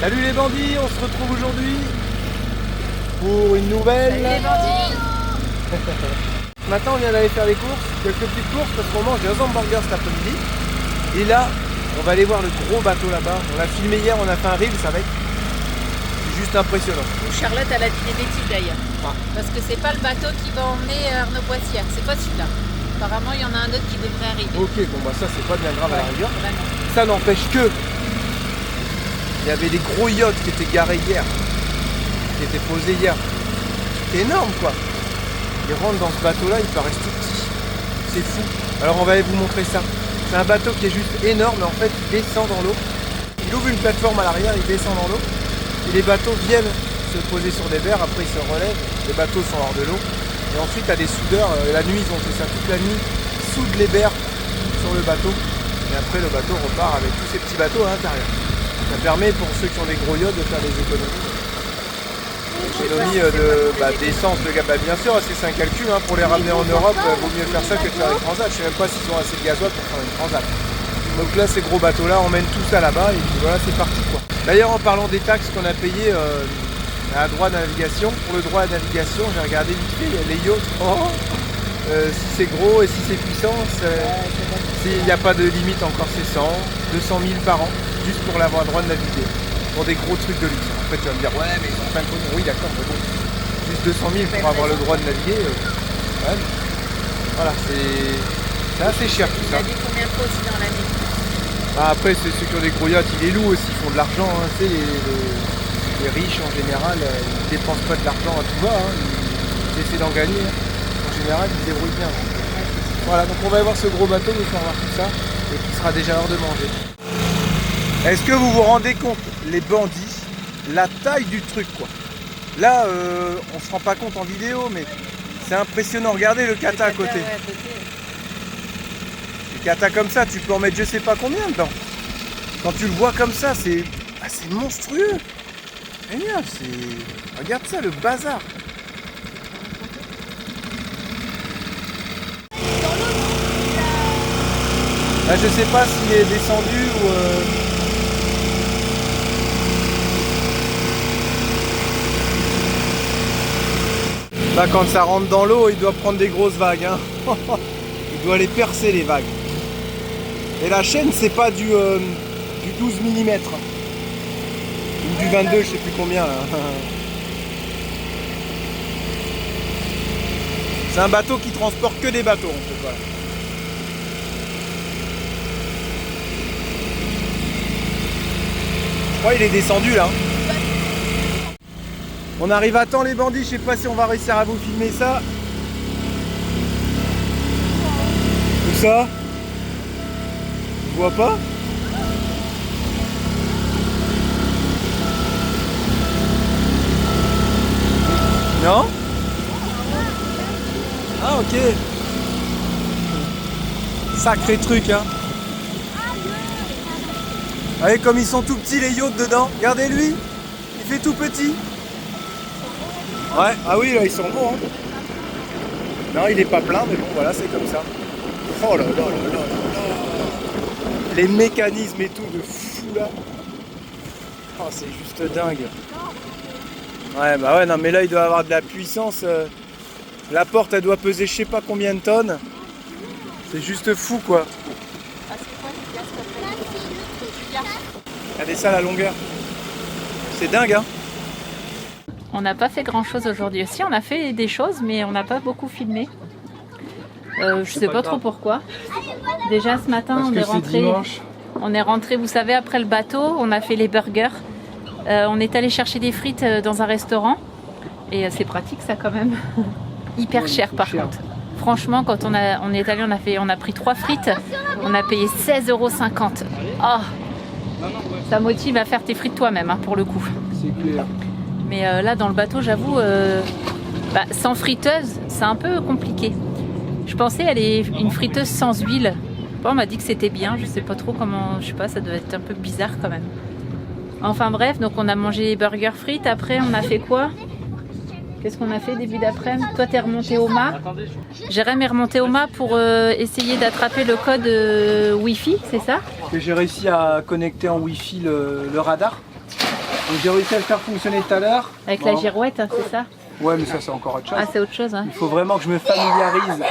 Salut les bandits, on se retrouve aujourd'hui pour une nouvelle... Salut les bandits. Ce matin on vient d'aller faire les courses, quelques petites courses parce qu'on mange des hamburgers cet après-midi. Et là, on va aller voir le gros bateau là-bas. On l'a filmé hier, on a fait un reel avec. C'est juste impressionnant. Charlotte elle a dit des bêtises d'ailleurs. Parce que c'est pas le bateau qui va emmener Arnaud Boissière, c'est pas celui-là. Apparemment il y en a un autre qui devrait arriver. Ok, bon bah ça c'est pas bien grave à la rigueur. Vraiment. Ça n'empêche que il y avait des gros yachts qui étaient garés hier, qui étaient posés hier. C'est énorme quoi. Ils rentrent dans ce bateau là, ils paraissent tout petits. C'est fou. Alors on va vous montrer ça. C'est un bateau qui est juste énorme, mais en fait il descend dans l'eau. Il ouvre une plateforme à l'arrière, il descend dans l'eau. Et les bateaux viennent se poser sur des berres, après ils se relèvent, les bateaux sont hors de l'eau. Et ensuite, tu as des soudeurs, la nuit, ils ont fait ça toute la nuit, ils soudent les berres sur le bateau. Et après, le bateau repart avec tous ces petits bateaux à l'intérieur. Ça permet pour ceux qui ont des gros yachts de faire des économies. Économie d'essence, de gaz. Bah, bien sûr, c'est un calcul, hein, pour les ramener en Europe, vaut mieux faire ça que de faire des transats. Je sais même pas s'ils ont assez de gasoil pour faire une transat. Donc là, ces gros bateaux-là emmènent tout ça là-bas et puis voilà, c'est parti quoi. D'ailleurs, en parlant des taxes qu'on a payées à droit de navigation, pour le droit à navigation, j'ai regardé vite fait les yachts. Si c'est gros et si c'est puissant, il n'y a pas de limite encore, c'est 100, 200 000 par an, juste pour l'avoir droit de naviguer. Pour des gros trucs de luxe. Après tu vas me dire, ouais mais ils ont plein de pognon. Oui d'accord, mais bon, juste 200 000 pour avoir le droit de naviguer, ouais. Voilà, c'est assez cher tout ça. Il a dit combien de fois aussi dans l'année. Après, c'est ceux qui ont des gros yachts, ils les louent aussi, ils font de l'argent. Hein. Tu sais, les riches en général, ils dépensent pas de l'argent à tout va. Hein. Ils essaient d'en gagner. Hein. En général, ils se débrouillent bien. Voilà, donc on va voir ce gros bateau, nous faire voir tout ça, et qu'il sera déjà l'heure de manger. Est-ce que vous vous rendez compte, les bandits, la taille du truc quoi. Là, on se rend pas compte en vidéo, mais c'est impressionnant. Regardez le kata à côté. Ouais, à côté. Kata comme ça, tu peux en mettre je sais pas combien dedans. Quand tu le vois comme ça, c'est monstrueux. Génial, regarde ça, le bazar. Là, je sais pas s'il est descendu ou... Là, quand ça rentre dans l'eau, il doit prendre des grosses vagues. Hein. Il doit les percer, les vagues. Et la chaîne, c'est pas du 12 mm. Ou du 22, je sais plus combien. Là. C'est un bateau qui transporte que des bateaux, en fait. Voilà. Je crois qu'il est descendu là. On arrive à temps les bandits, je sais pas si on va réussir à vous filmer ça. Où ça? Tu vois pas? Non? Ah ok. Sacré truc hein. Allez comme ils sont tout petits les yachts dedans. Regardez lui. Il fait tout petit. Ouais, ah oui là ils sont bons hein. Non il est pas plein mais bon voilà c'est comme ça. Oh là là là là là. Les mécanismes et tout de fou là. Oh c'est juste dingue. Ouais bah ouais non mais là il doit avoir de la puissance. La porte elle doit peser je sais pas combien de tonnes. C'est juste fou quoi. Ah, c'est quoi les glaces comme ça? Regardez ça la longueur. C'est dingue hein. On n'a pas fait grand chose aujourd'hui aussi, on a fait des choses mais on n'a pas beaucoup filmé. Je sais pas trop pourquoi. Déjà ce matin on est rentré, vous savez, après le bateau, on a fait les burgers. On est allé chercher des frites dans un restaurant et c'est pratique ça quand même. Hyper cher par contre. Franchement quand on est allé, on a pris 3 frites, on a payé 16,50 €. Oh, ça motive à faire tes frites toi-même hein, pour le coup. C'est clair. Mais là dans le bateau j'avoue, sans friteuse c'est un peu compliqué. Je pensais aller une friteuse sans huile. Bon, on m'a dit que c'était bien, je sais pas trop comment, je sais pas, ça doit être un peu bizarre quand même. Enfin bref, donc on a mangé burger frites, après on a fait quoi? Qu'est-ce qu'on a fait début d'après-midi? Toi t'es remonté au mât. Jérém est remonté au mât pour essayer d'attraper le code Wi-Fi, c'est ça? Que j'ai réussi à connecter en Wi-Fi le radar. Donc j'ai réussi à le faire fonctionner tout à l'heure. Avec la girouette, hein, c'est ça? Ouais, mais ça c'est encore autre chose. Ah, c'est autre chose, hein. Il faut vraiment que je me familiarise.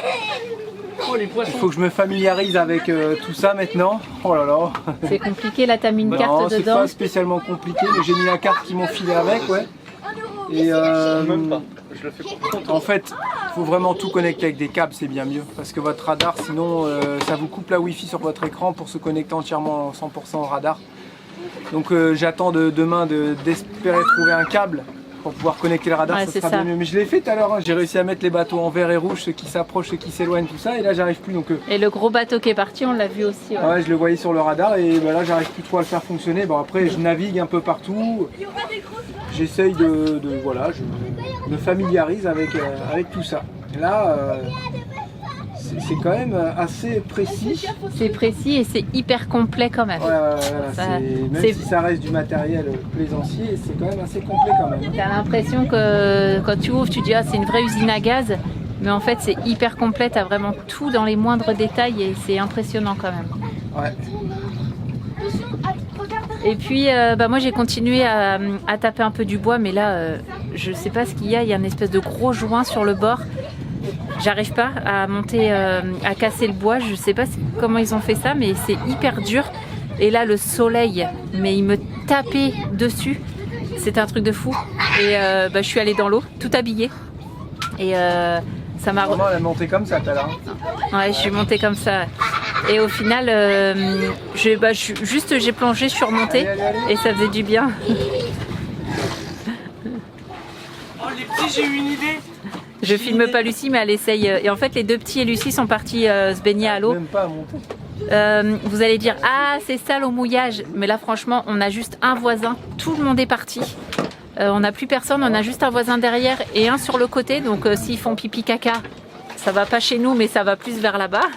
Oh, les poissons. Il faut que je me familiarise avec tout ça maintenant. Oh là là. C'est compliqué, là t'as mis une carte Non, c'est dedans. pas spécialement compliqué, mais j'ai mis la carte qu'ils m'ont filée avec, ouais. Et Même pas. Je le fais pour en fait, il faut vraiment tout connecter avec des câbles, c'est bien mieux. Parce que votre radar, sinon, ça vous coupe la Wi-Fi sur votre écran pour se connecter entièrement 100% au radar. Donc j'attends demain d'espérer trouver un câble pour pouvoir connecter le radar, Ouais, ça sera bien mieux. Mais je l'ai fait tout à l'heure, hein. J'ai réussi à mettre les bateaux en vert et rouge, ceux qui s'approchent, ceux qui s'éloignent, tout ça, et là j'arrive plus. Donc, Et le gros bateau qui est parti, on l'a vu aussi. Ouais. ouais, je le voyais sur le radar et bah, là j'arrive plus trop à le faire fonctionner. Bon après je navigue un peu partout, j'essaye voilà, je me familiarise avec tout ça. Et là c'est quand même assez précis. C'est précis et c'est hyper complet quand même. Ouais, même si ça reste du matériel plaisancier, c'est quand même assez complet quand même. T'as l'impression que quand tu ouvres, tu dis ah c'est une vraie usine à gaz, mais en fait c'est hyper complet, t'as vraiment tout dans les moindres détails et c'est impressionnant quand même. Ouais. Et puis moi j'ai continué à taper un peu du bois, mais là je sais pas ce qu'il y a une espèce de gros joint sur le bord. J'arrive pas à monter, à casser le bois, je sais pas comment ils ont fait ça, mais c'est hyper dur. Et là le soleil, mais il me tapait dessus, c'était un truc de fou. Et je suis allée dans l'eau, tout habillée. Et ça m'a... Vraiment elle est montée comme ça tout à l'heure. Ouais, je suis montée comme ça. Et au final, j'ai plongé, je suis remontée et ça faisait du bien. Oh les petits, j'ai eu une idée. Je filme pas Lucie, mais elle essaye. Et en fait, les deux petits et Lucie sont partis se baigner à l'eau. Même pas à monter. Vous allez dire, ah, c'est sale au mouillage. Mais là, franchement, on a juste un voisin. Tout le monde est parti. On n'a plus personne. On a juste un voisin derrière et un sur le côté. Donc, s'ils font pipi caca, ça va pas chez nous, mais ça va plus vers là-bas.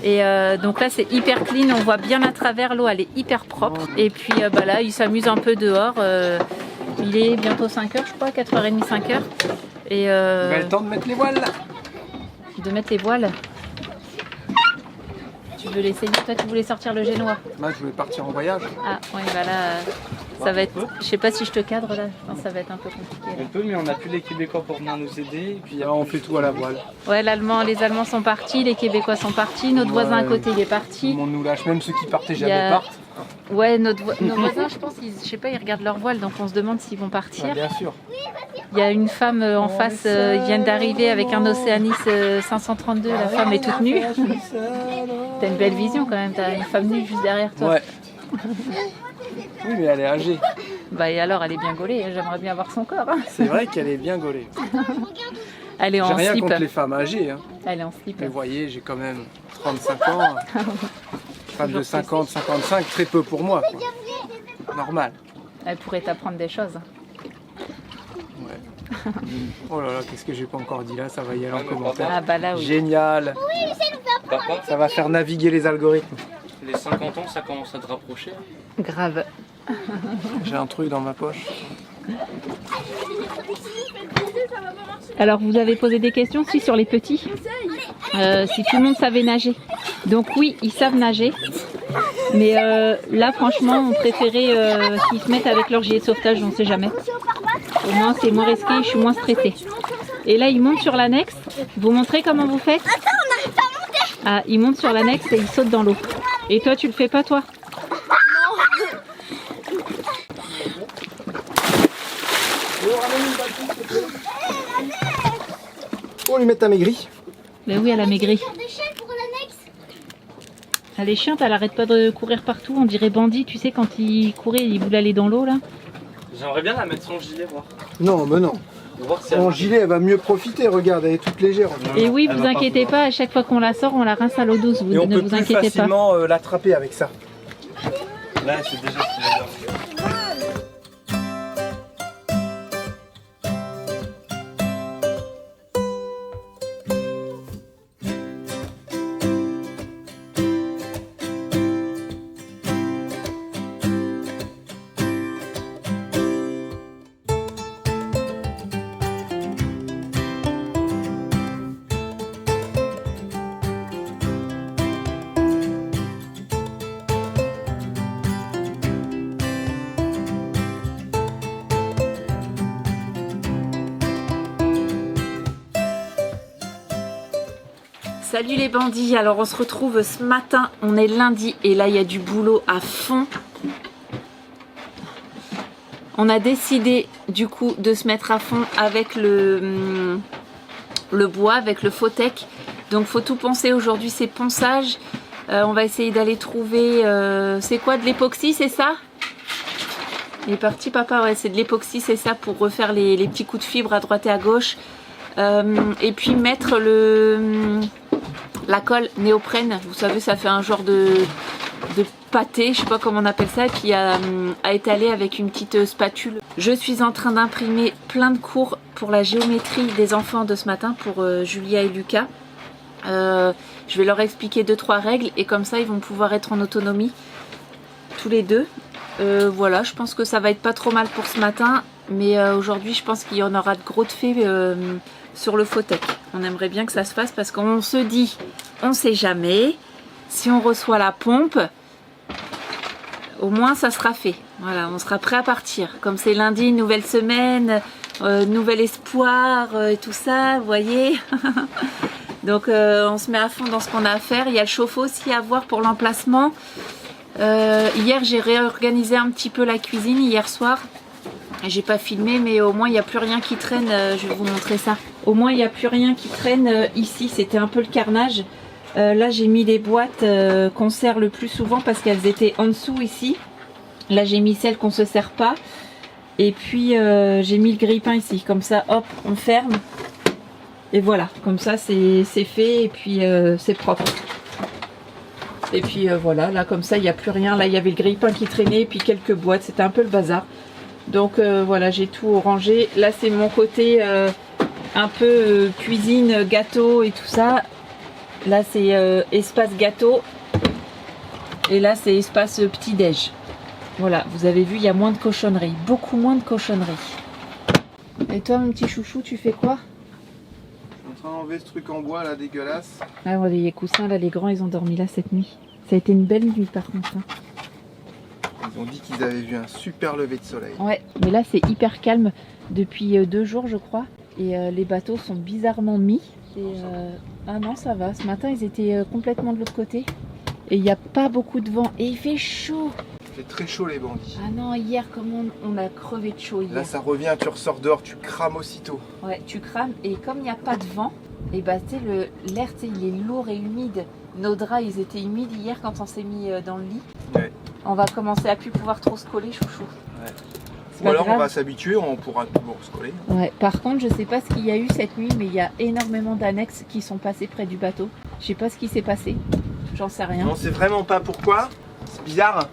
Et donc là, c'est hyper clean. On voit bien à travers l'eau. Elle est hyper propre. Et puis là, ils s'amusent un peu dehors. Il est bientôt 5h, je crois, 4h30, 5h. Et Il va le temps de mettre les voiles là. De mettre les voiles. Tu veux l'essayer? Toi, tu voulais sortir le génois. Moi, je voulais partir en voyage. Ah, oui, bah là, ça va être... Je sais pas si je te cadre là. Je pense que ça va être un peu compliqué. On peut, mais on n'a plus les Québécois pour venir nous aider. Et puis, Alors, on fait tout à la voile. Ouais, les Allemands sont partis, les Québécois sont partis, notre voisin à côté il est Tout parti. le monde nous lâche, même ceux qui partaient Il y jamais a- partent. Ouais, nos voisins, je pense, je sais pas, ils regardent leur voile, donc on se demande s'ils vont partir. Ouais, bien sûr. Il y a une femme en face, ils viennent d'arriver avec un Océanis 532, la femme est toute nue. T'as une belle vision quand même, t'as une femme nue juste derrière toi. Ouais. Oui, mais elle est âgée. Bah et alors, elle est bien gaulée, j'aimerais bien voir son corps. Hein. C'est vrai qu'elle est bien gaulée. Elle est J'ai en rien slip. contre les femmes âgées. Hein. Elle est en slip. Mais vous voyez, j'ai quand même 35 ans. Femme de 50, 55, très peu pour moi. Quoi. Normal. Elle pourrait t'apprendre des choses. Ouais. Oh là là, qu'est-ce que j'ai pas encore dit là? Ça va y aller en commentaire. Ah bah là oui. Génial. par contre, Ça va faire naviguer les algorithmes. les 50 ans, ça commence à te rapprocher. Grave. J'ai un truc dans ma poche. Alors vous avez posé des questions aussi sur les petits. Si tout le monde savait nager. Donc oui, ils savent nager. Mais là franchement, on préférait qu'ils se mettent avec leur gilet de sauvetage, on ne sait jamais. Au moins c'est moins risqué, je suis moins stressée. Et là ils montent sur l'annexe. Vous montrez comment vous faites? Attends, on n'arrive pas à monter. Ah, ils montent sur l'annexe et ils sautent dans l'eau. Et toi tu le fais pas toi? Oh, lui mettre amaigri. Ben oui, elle a maigri. Des chaînes pour l'annexe. Elle est chiante, elle arrête pas de courir partout. On dirait Bandit, tu sais, quand il courait, il voulait aller dans l'eau là. J'aimerais bien la mettre sans gilet, voir. Non, mais non. Voir si elle En gilet, elle va mieux profiter. Regarde, elle est toute légère. Et oui, elle vous va pas inquiétez pas, à chaque fois qu'on la sort, on la rince à l'eau douce. Vous Et on ne peut vous plus inquiétez pas. facilement l'attraper avec ça. Là, c'est déjà ce qu'il y a. Salut les bandits, alors on se retrouve ce matin, on est lundi et là il y a du boulot à fond. On a décidé du coup de se mettre à fond avec le bois, avec le Fotec. Donc faut tout poncer aujourd'hui, c'est ponçage. On va essayer d'aller trouver, c'est quoi, de l'époxy, c'est ça? Il est parti papa, ouais c'est de l'époxy, c'est ça, pour refaire les petits coups de fibre à droite et à gauche. Et puis mettre la colle néoprène, vous savez ça fait un genre de pâté, je sais pas comment on appelle ça, qui a étalé avec une petite spatule. Je suis en train d'imprimer plein de cours pour la géométrie des enfants de ce matin, pour Julia et Lucas. Je vais leur expliquer 2-3 règles et comme ça ils vont pouvoir être en autonomie tous les deux. Voilà, je pense que ça va être pas trop mal pour ce matin, mais aujourd'hui je pense qu'il y en aura de gros de faits sur le Fotec. On aimerait bien que ça se fasse parce qu'on se dit, on sait jamais, si on reçoit la pompe, au moins ça sera fait. Voilà, on sera prêt à partir. Comme c'est lundi, nouvelle semaine, nouvel espoir et tout ça, vous voyez. Donc on se met à fond dans ce qu'on a à faire. Il y a le chauffe-eau aussi à voir pour l'emplacement. Hier j'ai réorganisé un petit peu la cuisine hier soir. J'ai pas filmé mais au moins il n'y a plus rien qui traîne. Je vais vous montrer ça. Au moins il n'y a plus rien qui traîne ici. C'était un peu le carnage. Là j'ai mis les boîtes qu'on sert le plus souvent parce qu'elles étaient en dessous ici. Là j'ai mis celles qu'on se sert pas. Et puis j'ai mis le grille-pain ici. Comme ça hop on ferme. Et voilà, comme ça c'est fait et puis c'est propre. Et puis voilà, là comme ça il n'y a plus rien. Là il y avait le grille-pain qui traînait et puis quelques boîtes, c'était un peu le bazar. Donc voilà, j'ai tout rangé. Là c'est mon côté un peu cuisine, gâteau et tout ça. Là c'est espace gâteau. Et là c'est espace petit-déj. Voilà, vous avez vu, il y a moins de cochonneries. Beaucoup moins de cochonneries. Et toi mon petit chouchou, tu fais quoi? Enlever ce truc en bois là dégueulasse. Ah ouais, les coussins là, les grands ils ont dormi là cette nuit. Ça a été une belle nuit par contre. Ils ont dit qu'ils avaient vu un super lever de soleil. Ouais, mais là c'est hyper calme depuis 2 jours je crois. Et les bateaux sont bizarrement mis. Et, ah non ça va, ce matin ils étaient complètement de l'autre côté. Et il n'y a pas beaucoup de vent. Et il fait chaud. Il fait très chaud les bandits. Ah non, hier comme on a crevé de chaud hier. Là ça revient, tu ressors dehors, tu crames aussitôt. Ouais, tu crames et comme il n'y a pas de vent, et bah tu sais l'air il est lourd et humide. Nos draps ils étaient humides hier quand on s'est mis dans le lit. Ouais. On va commencer à plus pouvoir trop se coller chouchou. Ouais. C'est Ou alors grave. on va s'habituer, on pourra toujours se coller. Ouais, par contre je sais pas ce qu'il y a eu cette nuit, mais il y a énormément d'annexes qui sont passés près du bateau. Je sais pas ce qui s'est passé, j'en sais rien. On sait vraiment pas pourquoi, c'est bizarre.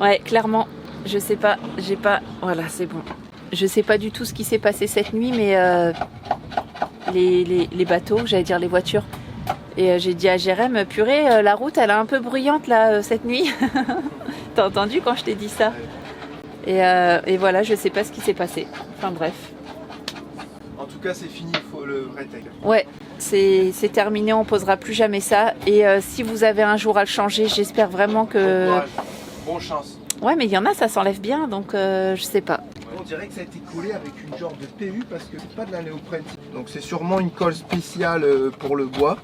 Ouais, clairement, je sais pas, j'ai pas... Voilà, c'est bon. Je sais pas du tout ce qui s'est passé cette nuit, mais les bateaux, j'allais dire les voitures. Et j'ai dit à Jérém, purée, la route, elle est un peu bruyante là, cette nuit. T'as entendu quand je t'ai dit ça? Et voilà, je sais pas ce qui s'est passé. Enfin bref. En tout cas, c'est fini, il faut le vrai tag. Ouais, c'est terminé, on posera plus jamais ça. Et si vous avez un jour à le changer, j'espère vraiment que... Bon courage. Bonne chance. Ouais, mais il y en a, ça s'enlève bien, donc je sais pas. On dirait que ça a été collé avec une genre de PU parce que c'est pas de la néoprène. Donc c'est sûrement une colle spéciale pour le bois.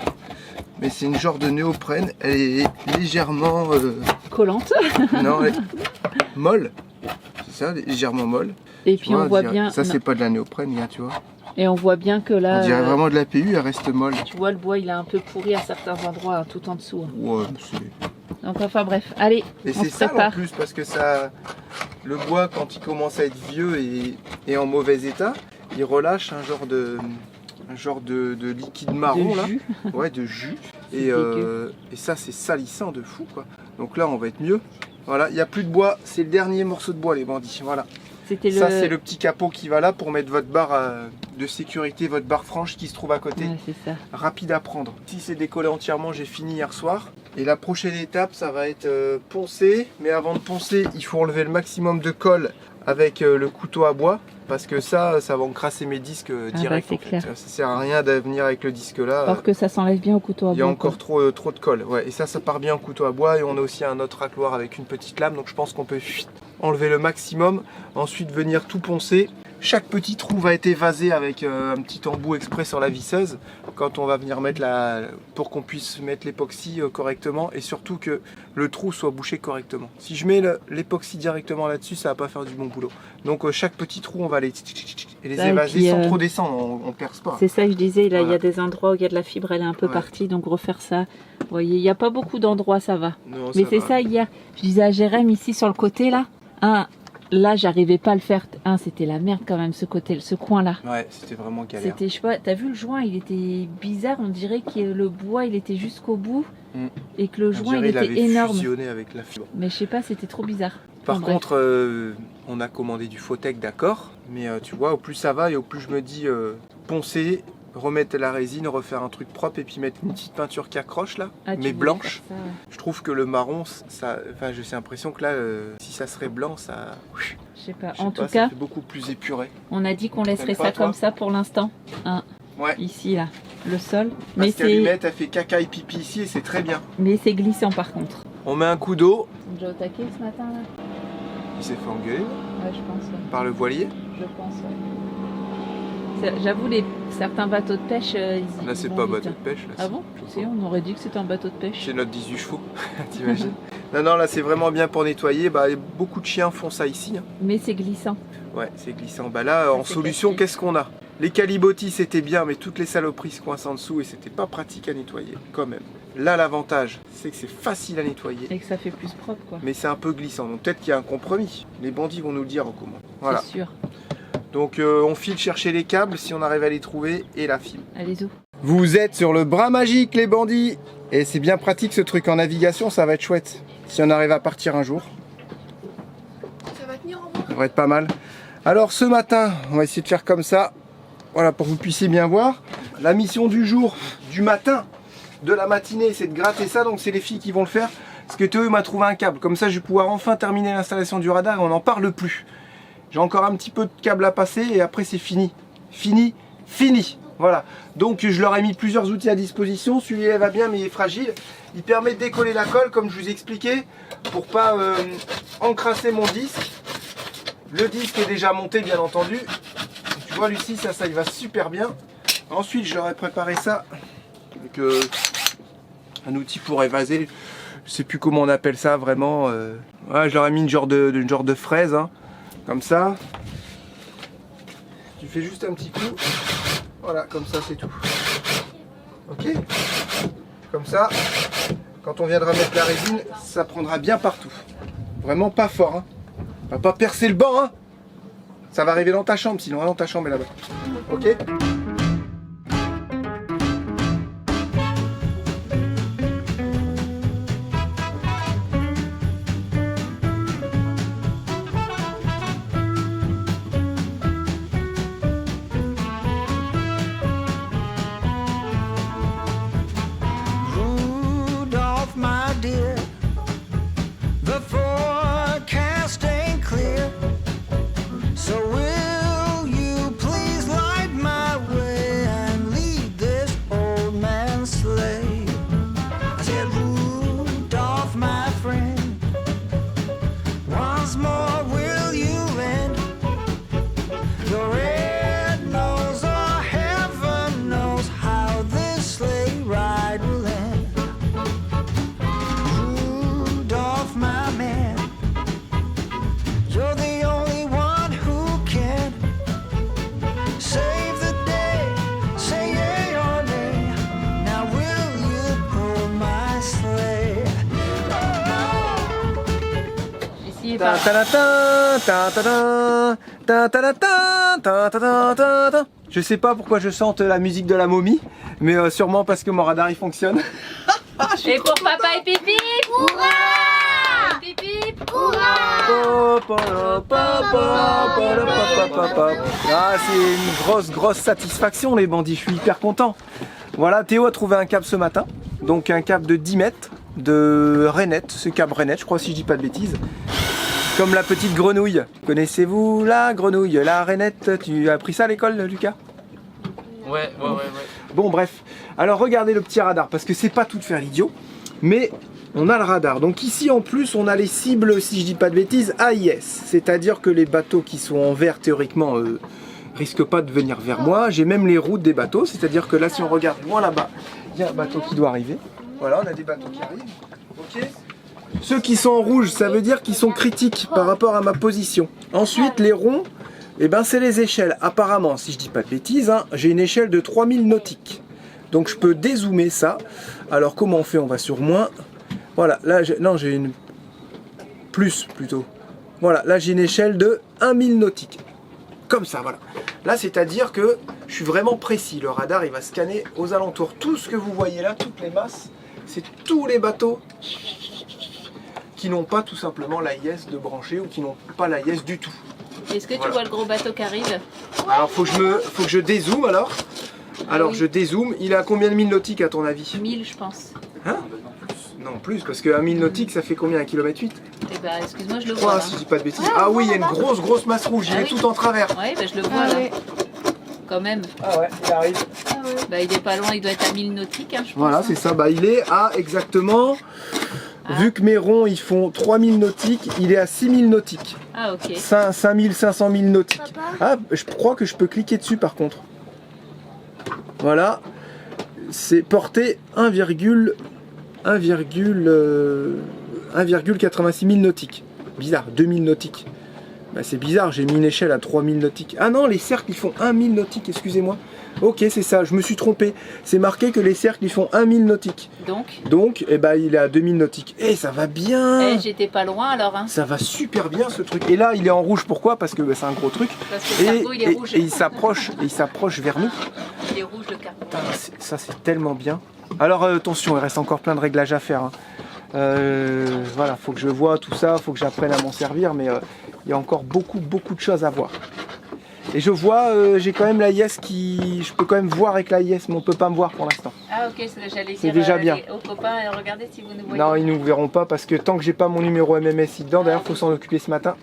Mais c'est une genre de néoprène. Elle est légèrement... Collante. Non, elle est molle. C'est ça, légèrement molle. Et puis on voit dirait... bien... Ça c'est pas de la néoprène, là, tu vois. Et on voit bien que là... On dirait vraiment de la PU, elle reste molle. Tu vois, le bois, il est un peu pourri à certains endroits, hein, tout en dessous. Hein. Ouais, c'est... Donc enfin bref, allez, Et on c'est se ça en prépare. plus parce que ça, le bois quand il commence à être vieux et en mauvais état, il relâche un genre de liquide marron De là, jus. ouais de jus C'est et ça c'est salissant de fou quoi. Donc là on va être mieux. Voilà, il n'y a plus de bois, c'est le dernier morceau de bois les bandits. Voilà. C'était Ça le... c'est le petit capot qui va là pour mettre votre barre de sécurité, votre barre franche qui se trouve à côté. Ouais, c'est ça. Rapide à prendre. Si c'est décollé entièrement, j'ai fini hier soir. Et la prochaine étape, ça va être poncer. Mais avant de poncer, il faut enlever le maximum de colle avec le couteau à bois. Parce que ça va encrasser mes disques direct. c'est en fait. clair. Ça sert à rien de venir avec le disque là. Alors que ça s'enlève bien au couteau à bois. Il y a encore trop de colle. Ouais. Et ça part bien au couteau à bois. Et on a aussi un autre racloir avec une petite lame. Donc je pense qu'on peut enlever le maximum. Ensuite venir tout poncer. Chaque petit trou va être évasé avec un petit embout exprès sur la visseuse quand on va venir mettre pour qu'on puisse mettre l'époxy correctement et surtout que le trou soit bouché correctement. Si je mets l'époxy directement là-dessus, ça va pas faire du bon boulot. Donc chaque petit trou, on va les évaser puis, sans trop descendre, on perce pas. C'est ça que je disais, là il y a des endroits où il y a de la fibre, elle est un peu partie, donc refaire ça. Vous voyez, il n'y a pas beaucoup d'endroits, ça va. Non, mais c'est ça hier, je disais à Jérém ici sur le côté là, là, j'arrivais pas à le faire. C'était la merde quand même, ce coin-là. Ouais, c'était vraiment galère. C'était, je sais pas, t'as vu le joint, il était bizarre. On dirait que le bois, il était jusqu'au bout et que le joint, il était énorme. Fusionné avec la fibre. Mais je sais pas, c'était trop bizarre. Par contre, on a commandé du Photech, d'accord. Mais tu vois, au plus ça va et au plus je me dis poncer, remettre la résine, refaire un truc propre et puis mettre une petite peinture qui accroche là, mais blanche. Ça, ouais. Je trouve que le marron, j'ai l'impression que là, si ça serait blanc, ça... Je sais pas. En tout cas, ça fait beaucoup plus épuré. On a dit qu'on laisserait ça comme ça pour l'instant. Ouais. Ici là, le sol. Parce qu'Allumette a fait caca et pipi ici et c'est très bien. Mais c'est glissant par contre. On met un coup d'eau. Ils sont déjà au taquet ce matin là. Il s'est fait engueuler. Ouais, je pense. Ouais. Par le voilier. Je pense. Ouais. J'avoue, certains bateaux de pêche, ils là, c'est pas un bateau de pêche. Là, ah bon? Si, on aurait dit que c'était un bateau de pêche. C'est notre 18 chevaux, t'imagines? Non, là, c'est vraiment bien pour nettoyer. Beaucoup de chiens font ça ici. Mais c'est glissant. Ouais, c'est glissant. Là, en solution, qu'est-ce qu'on a? Les calibotis, c'était bien, mais toutes les saloperies se coincent en dessous et c'était pas pratique à nettoyer, quand même. Là, l'avantage, c'est que c'est facile à nettoyer. Et que ça fait plus propre, quoi. Mais c'est un peu glissant. Donc peut-être qu'il y a un compromis. Les bandits vont nous le dire en comment. Voilà. C'est sûr. Donc on file chercher les câbles si on arrive à les trouver et la fibre. Allez-y. Vous êtes sur le bras magique les bandits. Et c'est bien pratique ce truc en navigation, ça va être chouette. Si on arrive à partir un jour. Ça va tenir en bas. Ça devrait être pas mal. Alors ce matin, on va essayer de faire comme ça. Voilà, pour que vous puissiez bien voir. La mission du jour, du matin, de la matinée, c'est de gratter ça. Donc c'est les filles qui vont le faire. Parce que Théo m'a trouvé un câble. Comme ça je vais pouvoir enfin terminer l'installation du radar et on n'en parle plus. J'ai encore un petit peu de câble à passer et après c'est fini. Fini. Voilà. Donc je leur ai mis plusieurs outils à disposition. Celui-là va bien mais il est fragile. Il permet de décoller la colle comme je vous ai expliqué pour pas encrasser mon disque. Le disque est déjà monté bien entendu. Tu vois Lucie, ça il va super bien. Ensuite je leur ai préparé ça avec un outil pour évaser. Je sais plus comment on appelle ça vraiment. Ouais, je leur ai mis une genre de fraise. Hein. Comme ça, tu fais juste un petit coup, voilà, comme ça c'est tout. Ok. Comme ça, quand on viendra mettre la résine, ça prendra bien partout. Vraiment pas fort, hein. On va pas percer le banc, hein. Ça va arriver dans ta chambre, sinon dans ta chambre est là-bas. Ok. Je sais pas pourquoi je chante la musique de la momie, mais sûrement parce que mon radar il fonctionne. Et pour papa et pipi, Hurrah! pipi, Ah, c'est une grosse satisfaction les bandits, je suis hyper content. Voilà, Théo a trouvé un câble ce matin, donc un câble de 10 mètres de rainette, ce câble rainette, je crois si je dis pas de bêtises. Comme la petite grenouille. Connaissez-vous la grenouille, la rainette? Tu as appris ça à l'école, Lucas? Ouais. Bon, bref. Alors regardez le petit radar, parce que c'est pas tout de faire l'idiot, mais on a le radar. Donc ici en plus on a les cibles, si je dis pas de bêtises, AIS. C'est-à-dire que les bateaux qui sont en vert théoriquement risquent pas de venir vers moi. J'ai même les routes des bateaux, c'est-à-dire que là si on regarde loin là-bas, il y a un bateau qui doit arriver. Voilà, on a des bateaux qui arrivent. Ok. Ceux qui sont en rouge, ça veut dire qu'ils sont critiques par rapport à ma position. Ensuite les ronds, eh ben, c'est les échelles. Apparemment, si je dis pas de bêtises, hein, j'ai une échelle de 3000 nautiques. Donc je peux dézoomer ça. Alors comment on fait? On va sur moins. Voilà, là j'ai une plus plutôt. Voilà, là j'ai une échelle de 1000 nautiques. Comme ça, voilà. Là, c'est-à-dire que je suis vraiment précis. Le radar, il va scanner aux alentours. Tout ce que vous voyez là, toutes les masses, c'est tous les bateaux qui n'ont pas tout simplement l'AIS de brancher ou qui n'ont pas l'AIS du tout. Est-ce que tu vois le gros bateau qui arrive? Alors, faut que je dézoome alors. Alors, je dézoome. Il a combien de 1000 nautiques à ton avis? 1000, je pense. Hein? Non, plus, parce que 1000 nautiques, ça fait combien? 1,8 km? Eh ben, excuse-moi, je le vois. Là. Si je dis pas de bêtises. Ah oui, il y a une grosse masse rouge. Il est tout en travers. Oui, ben, je le vois là. Quand même. Ah ouais, il arrive. Bah, il est pas loin, il doit être à 1000 nautiques, hein, je pense. Voilà, c'est ça. Bah, il est à exactement. Vu que mes ronds ils font 3000 nautiques, il est à 6000 nautiques. Ah ok. 5000, 500 000 nautiques. Ah, je crois que je peux cliquer dessus par contre. Voilà. C'est porté 1,86 000 nautiques. Bizarre, 2000 nautiques. Bah, c'est bizarre, j'ai mis une échelle à 3000 nautiques. Ah non, les cercles ils font 1000 nautiques, excusez-moi. Ok, c'est ça, je me suis trompé. C'est marqué que les cercles ils font 1000 nautiques. Donc, eh ben, il est à 2000 nautiques. Eh, ça va bien. Eh, j'étais pas loin alors. Hein. Ça va super bien ce truc. Et là, il est en rouge, pourquoi? Parce que bah, c'est un gros truc. Parce que le cargo, il est rouge. Et il s'approche vers nous. Il est rouge le cargo. Putain, ça, c'est tellement bien. Alors, attention, il reste encore plein de réglages à faire. Hein. Voilà, faut que je vois tout ça, faut que j'apprenne à m'en servir, mais il y a encore beaucoup de choses à voir. Et je vois, j'ai quand même l'AIS qui... Je peux quand même voir avec l'AIS, mais on peut pas me voir pour l'instant. Ah ok, j'allais dire c'est déjà bien. Aux copains, regardez si vous nous voyez. Non, ils nous verront pas parce que tant que j'ai pas mon numéro MMSI dedans, d'ailleurs faut s'en occuper ce matin.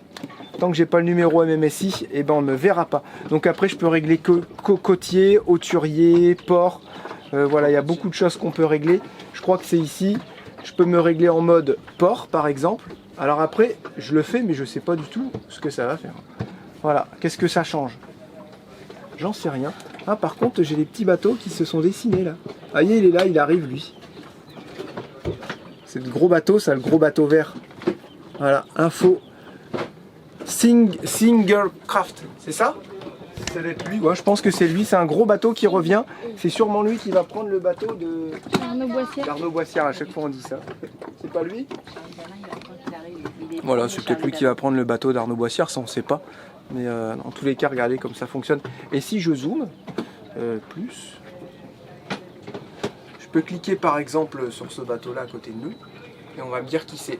Tant que j'ai pas le numéro MMSI, eh ben on ne me verra pas. Donc après je peux régler que côtier, hauturier, port. Voilà, il y a beaucoup de choses qu'on peut régler. Je crois que c'est ici. Je peux me régler en mode port par exemple. Alors après, je le fais mais je sais pas du tout ce que ça va faire. Voilà, qu'est-ce que ça change? J'en sais rien. Ah, par contre, j'ai des petits bateaux qui se sont dessinés là. Ah, il est là, il arrive lui. C'est le gros bateau, ça, le gros bateau vert. Voilà, info. Singercraft, c'est ça? Ça doit être lui, ouais, je pense que c'est lui. C'est un gros bateau qui revient. C'est sûrement lui qui va prendre le bateau de d'Arnaud Boissière. À chaque fois on dit ça. C'est pas lui? Voilà, c'est peut-être lui qui va prendre le bateau d'Arnaud Boissière, ça on sait pas. Mais dans tous les cas, regardez comme ça fonctionne. Et si je zoome, plus, je peux cliquer par exemple sur ce bateau-là à côté de nous. Et on va me dire qui c'est.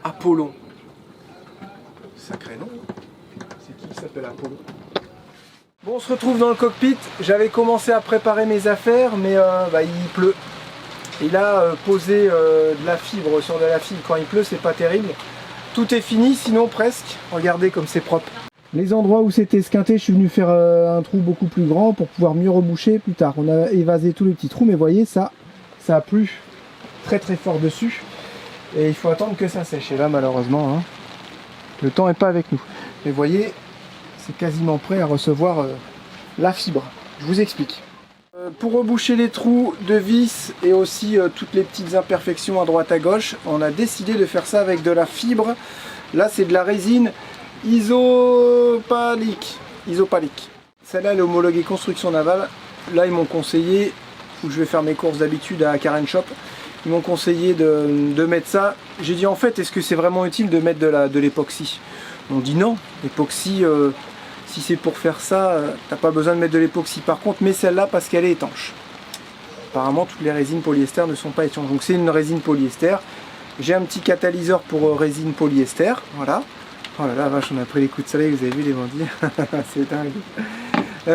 Apollon. Sacré nom. C'est qui s'appelle Apollon? Bon, on se retrouve dans le cockpit. J'avais commencé à préparer mes affaires, mais il pleut. Et là, poser de la fibre sur de la fibre quand il pleut, c'est pas terrible. Tout est fini, sinon presque. Regardez comme c'est propre. Les endroits où c'était esquinté, je suis venu faire un trou beaucoup plus grand pour pouvoir mieux reboucher plus tard. On a évasé tous les petits trous, mais voyez, ça a plu très fort dessus. Et il faut attendre que ça sèche. Et là, malheureusement, hein, le temps n'est pas avec nous. Mais voyez, c'est quasiment prêt à recevoir la fibre. Je vous explique. Pour reboucher les trous de vis et aussi toutes les petites imperfections à droite à gauche, on a décidé de faire ça avec de la fibre. Là, c'est de la résine isopalique. Celle-là, elle est homologuée construction navale. Là, ils m'ont conseillé, où je vais faire mes courses d'habitude à Karen Shop, ils m'ont conseillé de mettre ça. J'ai dit en fait, est-ce que c'est vraiment utile de mettre de l'époxy? On dit non, l'époxy, si c'est pour faire ça, t'as pas besoin de mettre de l'époxy. Par contre, mets celle-là parce qu'elle est étanche. Apparemment, toutes les résines polyester ne sont pas étanches. Donc c'est une résine polyester. J'ai un petit catalyseur pour résine polyester, voilà. Oh là là, vache, on a pris les coups de soleil, vous avez vu les bandits. C'est dingue.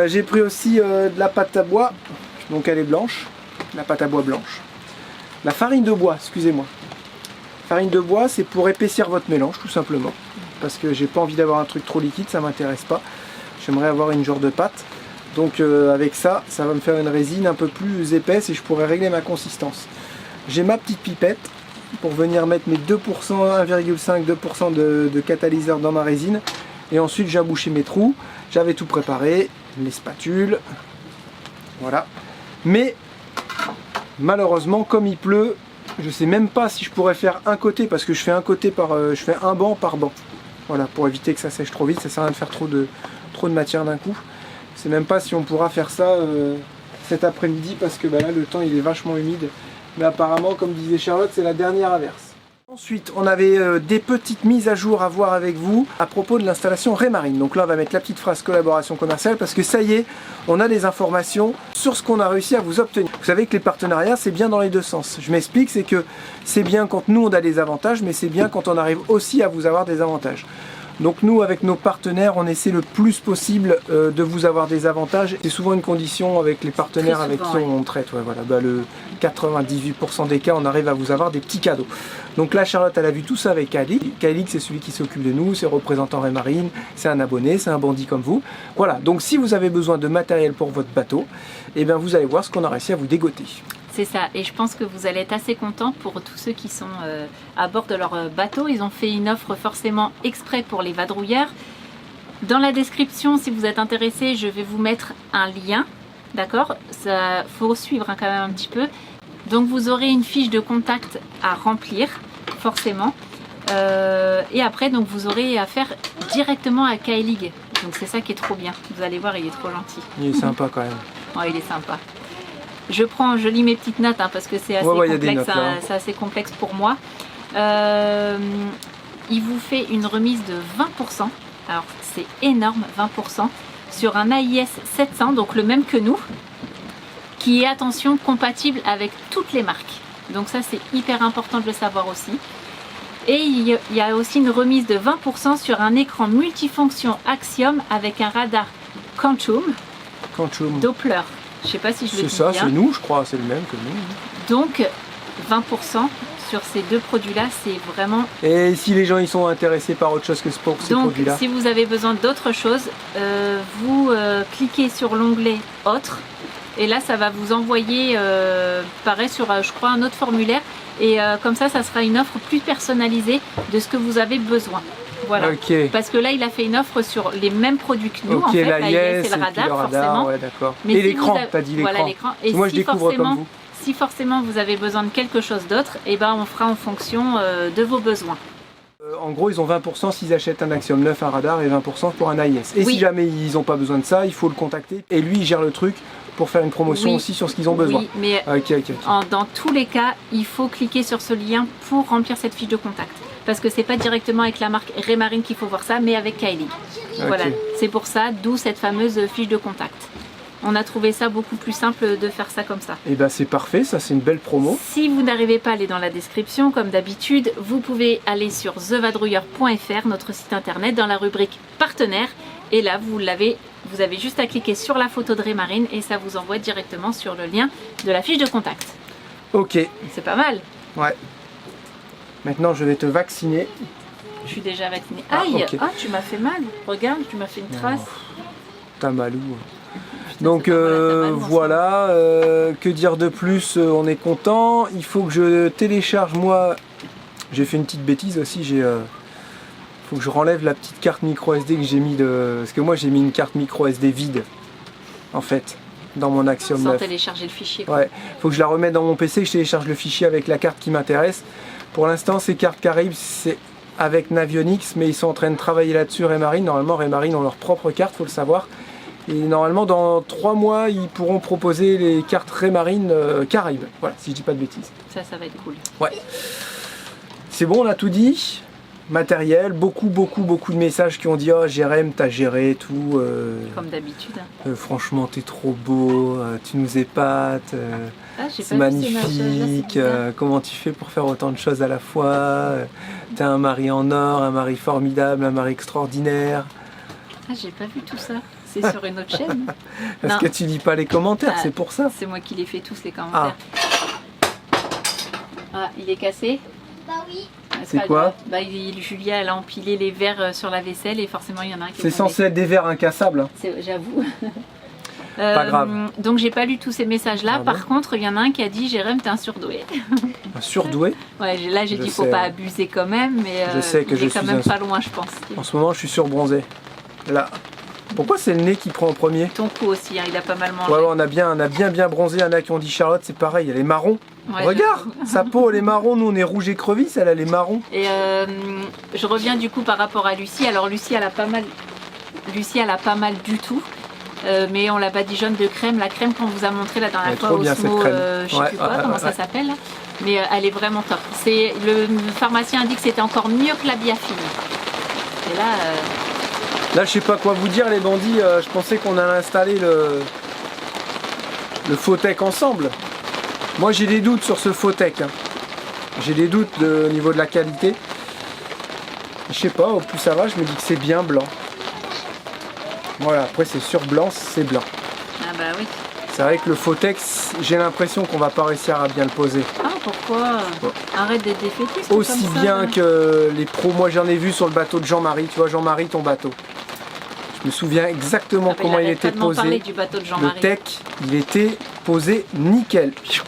J'ai pris aussi de la pâte à bois, donc elle est blanche. La pâte à bois blanche. La farine de bois, excusez-moi. Farine de bois, c'est pour épaissir votre mélange, tout simplement. Parce que j'ai pas envie d'avoir un truc trop liquide, ça m'intéresse pas. J'aimerais avoir une genre de pâte. Donc avec ça, ça va me faire une résine un peu plus épaisse et je pourrais régler ma consistance. J'ai ma petite pipette. pour venir mettre mes 2%, 1,5-2% de catalyseur dans ma résine. Et ensuite j'ai bouché mes trous. J'avais tout préparé, les spatules. Voilà. Mais malheureusement, comme il pleut, je sais même pas si je pourrais faire un côté, parce que je fais un côté par, je fais un banc par banc. Voilà, pour éviter que ça sèche trop vite. Ça sert à rien de faire trop de matière d'un coup. Je sais même pas si on pourra faire ça cet après-midi, parce que bah, là le temps il est vachement humide. Mais apparemment, comme disait Charlotte, c'est la dernière averse. Ensuite, on avait des petites mises à jour à voir avec vous à propos de l'installation Raymarine. Donc là, on va mettre la petite phrase collaboration commerciale parce que ça y est, on a des informations sur ce qu'on a réussi à vous obtenir. Vous savez que les partenariats, c'est bien dans les deux sens. Je m'explique, c'est que c'est bien quand nous, on a des avantages, mais c'est bien quand on arrive aussi à vous avoir des avantages. Donc nous, avec nos partenaires, on essaie le plus possible de vous avoir des avantages. C'est souvent une condition avec les partenaires avec qui on traite. Ouais, voilà. Bah, le 98% des cas, on arrive à vous avoir des petits cadeaux. Donc là, Charlotte, elle a vu tout ça avec Kaelix. Kaelix, c'est celui qui s'occupe de nous, c'est représentant Raymarine, c'est un abonné, c'est un bandit comme vous. Voilà, donc si vous avez besoin de matériel pour votre bateau, eh bien, vous allez voir ce qu'on a réussi à vous dégoter. C'est ça, et je pense que vous allez être assez contents pour tous ceux qui sont à bord de leur bateau. Ils ont fait une offre forcément exprès pour les vadrouilleurs. Dans la description, si vous êtes intéressé, je vais vous mettre un lien, d'accord? Ça faut suivre hein, quand même un petit peu. Donc vous aurez une fiche de contact à remplir, forcément. Et après, donc vous aurez affaire directement à Kaelig. Donc c'est ça qui est trop bien. Vous allez voir, il est trop gentil. Il est sympa quand même. Ouais, il est sympa. Je lis mes petites notes hein, parce que c'est assez, c'est assez complexe pour moi. Il vous fait une remise de 20%. Alors c'est énorme, 20% sur un AIS 700, donc le même que nous, qui est, attention, compatible avec toutes les marques. Donc ça c'est hyper important de le savoir aussi. Et il y a aussi une remise de 20% sur un écran multifonction Axiom avec un radar Quantum. Doppler. Je sais pas si je le dis bien. C'est ça, c'est nous, je crois, c'est le même que nous. Donc 20% sur ces deux produits-là, c'est vraiment... Et si les gens ils sont intéressés par autre chose que pour ces produits-là? Donc si vous avez besoin d'autre chose, vous cliquez sur l'onglet Autre. Et là, ça va vous envoyer, pareil, sur, je crois, un autre formulaire. Et comme ça sera une offre plus personnalisée de ce que vous avez besoin. Voilà. Okay. Parce que là, il a fait une offre sur les mêmes produits que nous, en fait, l'AIS et le radar, forcément. Ouais, d'accord. Mais et si l'écran, t'as dit l'écran. Voilà, l'écran. Et moi, si je découvre comme vous. Si forcément vous avez besoin de quelque chose d'autre, eh ben, on fera en fonction de vos besoins. En gros, ils ont 20% s'ils achètent un Axiom 9, un radar, et 20% pour un AIS. Et si jamais ils n'ont pas besoin de ça, il faut le contacter. Et lui, il gère le truc pour faire une promotion aussi sur ce qu'ils ont besoin. Oui, mais dans tous les cas, il faut cliquer sur ce lien pour remplir cette fiche de contact. Parce que c'est pas directement avec la marque Raymarine qu'il faut voir ça, mais avec Kaelig. Voilà, c'est pour ça, d'où cette fameuse fiche de contact. On a trouvé ça beaucoup plus simple de faire ça comme ça. Et ben c'est parfait, ça c'est une belle promo. Si vous n'arrivez pas à aller dans la description, comme d'habitude, vous pouvez aller sur thevadrouilleur.fr, notre site internet, dans la rubrique partenaires. Et là, vous avez juste à cliquer sur la photo de Raymarine et ça vous envoie directement sur le lien de la fiche de contact. Ok. C'est pas mal. Ouais. Maintenant, je vais te vacciner. Je suis déjà vaccinée. Aïe, okay. Ah, tu m'as fait mal. Regarde, tu m'as fait une trace. Oh, t'as mal où? Donc voilà, que dire de plus, on est content. Il faut que je télécharge, moi, j'ai fait une petite bêtise aussi, faut que je renlève la petite carte micro SD que j'ai mis parce que moi j'ai mis une carte micro SD vide, en fait, dans mon Axiom 9. Sans télécharger le fichier. Quoi. Ouais, faut que je la remette dans mon PC, que je télécharge le fichier avec la carte qui m'intéresse. Pour l'instant, ces cartes Caraïbes, c'est avec Navionics, mais ils sont en train de travailler là-dessus, Raymarine. Normalement, Raymarine ont leur propre carte, faut le savoir. Et normalement, dans 3 mois, ils pourront proposer les cartes Raymarine Caraïbes. Voilà, si je dis pas de bêtises. Ça va être cool. Ouais. C'est bon, on a tout dit. Matériel, beaucoup de messages qui ont dit « Oh, Jérém, t'as géré tout. Comme d'habitude. Franchement, t'es trop beau, tu nous épates. C'est magnifique. Comment tu fais pour faire autant de choses à la fois? T'es un mari en or, un mari formidable, un mari extraordinaire. » Ah, j'ai pas vu tout ça. C'est sur une autre chaîne. Parce que tu lis pas les commentaires, c'est pour ça. C'est moi qui les fais tous les commentaires. Ah, il est cassé? Bah oui. C'est quoi? Bah, Julia, elle a empilé les verres sur la vaisselle et forcément il y en a un qui est C'est censé être des verres incassables. J'avoue. Pas grave. Donc j'ai pas lu tous ces messages-là. Ah Par bon contre, il y en a un qui a dit Jérém, t'es un surdoué. Un surdoué? Ouais, là j'ai dit faut pas abuser quand même, mais je sais que il est quand même pas loin, je pense. En ce moment, je suis surbronzé. Là. Pourquoi c'est le nez qui prend en premier? Ton cou aussi, hein, il a pas mal mangé. Ouais, on a bien bronzé. Il y en a qui ont dit Charlotte, c'est pareil, elle est marron. Ouais, regarde, sa peau elle est marron, nous on est rouge écrevisse, elle est marron. Et je reviens du coup par rapport à Lucie. Alors Lucie elle a pas mal du tout. Mais on la badigeonne de crème. La crème qu'on vous a montré la dernière fois au Osmo, je sais plus quoi, comment ça s'appelle. Mais elle est vraiment top. Le pharmacien a dit que c'était encore mieux que la Biafine. Et là... Là je sais pas quoi vous dire les bandits, je pensais qu'on allait installer le Photech ensemble. Moi j'ai des doutes sur ce Photech. Hein. J'ai des doutes au niveau de la qualité. Je sais pas, au plus ça va, je me dis que c'est bien blanc. Voilà, après c'est sur blanc, c'est blanc. Ah bah oui. C'est vrai que le Photech, j'ai l'impression qu'on va pas réussir à bien le poser. Ah pourquoi bon. Arrête d'être défaitiste. Aussi comme ça, bien que les pros, moi j'en ai vu sur le bateau de Jean-Marie, tu vois Jean-Marie ton bateau. Je me souviens exactement comment il était posé. Du bateau de le tech, il était posé nickel. Je sais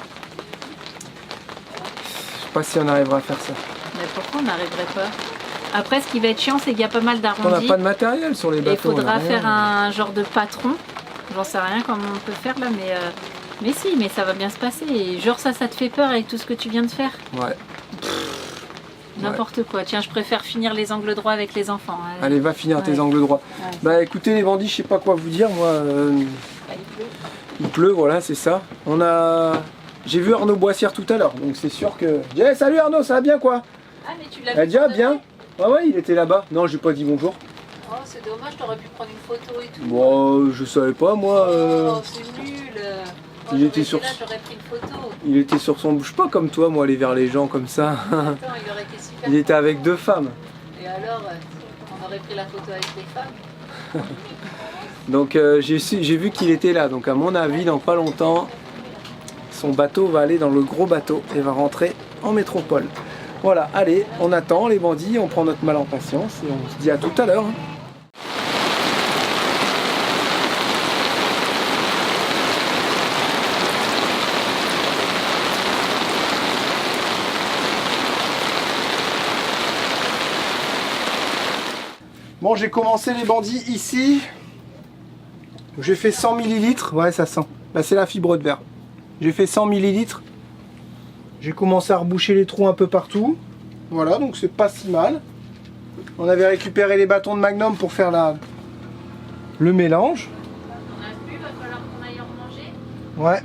pas si on arrivera à faire ça. Mais pourquoi on n'arriverait pas? Après, ce qui va être chiant, c'est qu'il y a pas mal d'arrondis. On n'a pas de matériel sur les bateaux. Il faudra faire un genre de patron. J'en sais rien comment on peut faire là, mais si, mais ça va bien se passer. Et genre ça te fait peur avec tout ce que tu viens de faire? Ouais. N'importe quoi. Tiens, je préfère finir les angles droits avec les enfants. Allez, va finir tes angles droits. Ouais. Bah écoutez les bandits, je sais pas quoi vous dire. Moi, il pleut, voilà, c'est ça. J'ai vu Arnaud Boissière tout à l'heure, donc c'est sûr que... Hey, salut Arnaud, ça va bien quoi? Ah mais tu l'as vu déjà bien? Ouais, il était là-bas. Non, j'ai pas dit bonjour. Oh, c'est dommage, t'aurais pu prendre une photo et tout. Bon, je savais pas moi. Oh, c'est nul. Il était sur... là, j'aurais pris une photo. Il était sur son... Je suis pas comme toi, moi, aller vers les gens comme ça. Attends, il aurait été super. Il était avec 2 femmes. Et alors, on aurait pris la photo avec les femmes. Donc j'ai vu qu'il était là. Donc à mon avis, dans pas longtemps, son bateau va aller dans le gros bateau et va rentrer en métropole. Voilà, allez, on attend les bandits, on prend notre mal en patience et on se dit à tout à l'heure. Bon, j'ai commencé les bandits ici. J'ai fait 100 ml. Ouais, ça sent. Là, c'est la fibre de verre. J'ai fait 100 ml. J'ai commencé à reboucher les trous un peu partout. Voilà, donc c'est pas si mal. On avait récupéré les bâtons de Magnum pour faire le mélange. On a plus, il va falloir qu'on aille en manger. Ouais.